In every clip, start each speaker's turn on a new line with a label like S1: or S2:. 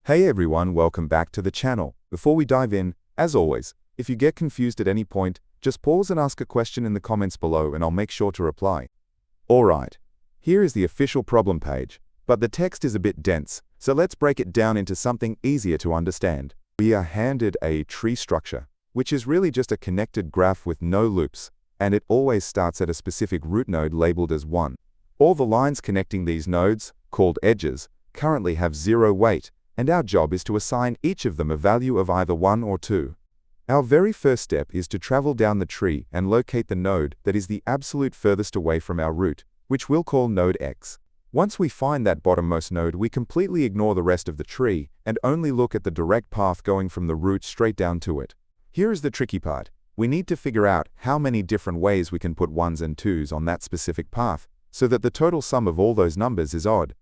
S1: Hey everyone, welcome back to the channel. Before we dive in, as always, if you get confused at any point, just pause and ask a question in the comments below and I'll make sure to reply. Alright, here is the official problem page, but the text is a bit dense, so let's break it down into something easier to understand. We are handed a tree structure, which is really just a connected graph with no loops, and it always starts at a specific root node labeled as 1. All the lines connecting these nodes, called edges, currently have 0 weight, and our job is to assign each of them a value of either 1 or 2. Our very first step is to travel down the tree and locate the node that is the absolute furthest away from our root, which we'll call node X. Once we find that bottommost node, we completely ignore the rest of the tree and only look at the direct path going from the root straight down to it. Here is the tricky part. We need to figure out how many different ways we can put 1s and 2s on that specific path, so that the total sum of all those numbers is odd.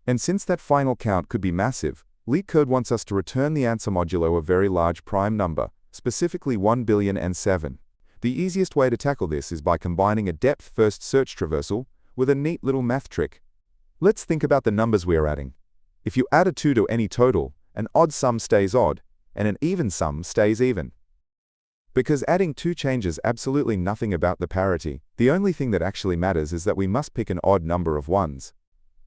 S1: And since that final count could be massive, LeetCode wants us to return the answer modulo a very large prime number, specifically 1,000,007,000. The easiest way to tackle this is by combining a depth-first search traversal with a neat little math trick. Let's think about the numbers we are adding. If you add a 2 to any total, an odd sum stays odd, and an even sum stays even. Because adding 2 changes absolutely nothing about the parity, the only thing that actually matters is that we must pick an odd number of 1s.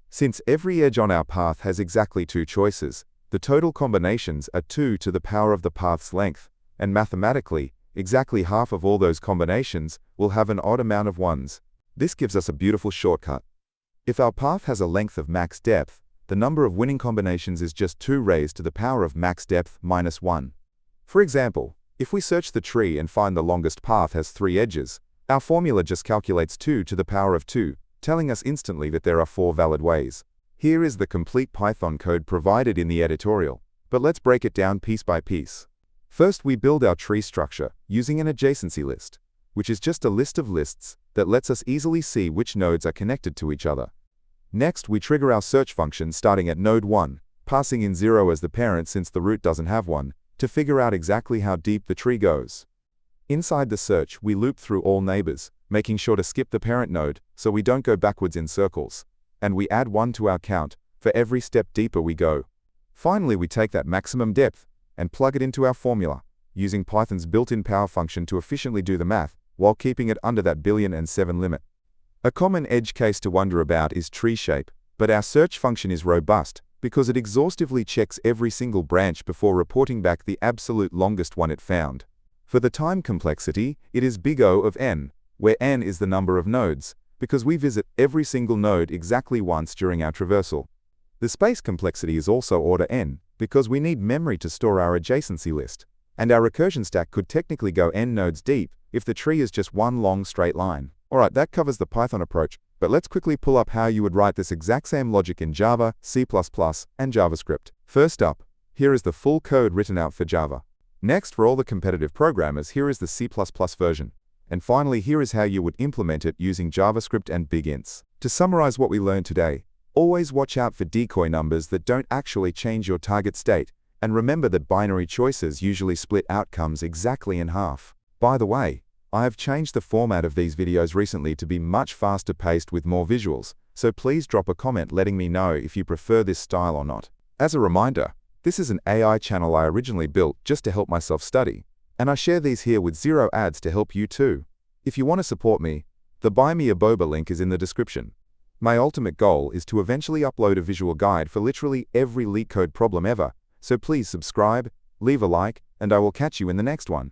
S1: Since every edge on our path has exactly 2 choices, the total combinations are 2 to the power of the path's length, and mathematically, exactly half of all those combinations will have an odd amount of 1s. This gives us a beautiful shortcut. If our path has a length of max depth, the number of winning combinations is just 2 raised to the power of max depth minus 1. For example, if we search the tree and find the longest path has 3 edges, our formula just calculates 2 to the power of 2, telling us instantly that there are 4 valid ways. Here is the complete Python code provided in the editorial, but let's break it down piece by piece. First, we build our tree structure using an adjacency list, which is just a list of lists that lets us easily see which nodes are connected to each other. Next, we trigger our search function starting at node 1, passing in 0 as the parent since the root doesn't have one, to figure out exactly how deep the tree goes. Inside the search, we loop through all neighbors, making sure to skip the parent node so we don't go backwards in circles. And we add 1 to our count for every step deeper we go. Finally, we take that maximum depth and plug it into our formula, using Python's built-in power function to efficiently do the math while keeping it under that 1,000,007 limit. A common edge case to wonder about is tree shape, but our search function is robust because it exhaustively checks every single branch before reporting back the absolute longest one it found. For the time complexity, it is big O of n, where n is the number of nodes, because we visit every single node exactly once during our traversal. The space complexity is also order n, because we need memory to store our adjacency list, and our recursion stack could technically go n nodes deep if the tree is just one long straight line. Alright, that covers the Python approach, but let's quickly pull up how you would write this exact same logic in Java, C++, and JavaScript. First up, here is the full code written out for Java. Next, for all the competitive programmers, here is the C++ version. And finally, here is how you would implement it using JavaScript and big ints. To summarize what we learned today, always watch out for decoy numbers that don't actually change your target state, and remember that binary choices usually split outcomes exactly in half. By the way, I have changed the format of these videos recently to be much faster paced with more visuals, so please drop a comment letting me know if you prefer this style or not. As a reminder, this is an AI channel I originally built just to help myself study, and I share these here with 0 ads to help you too. If you want to support me, the Buy Me a Boba link is in the description. My ultimate goal is to eventually upload a visual guide for literally every LeetCode problem ever, so please subscribe, leave a like, and I will catch you in the next one.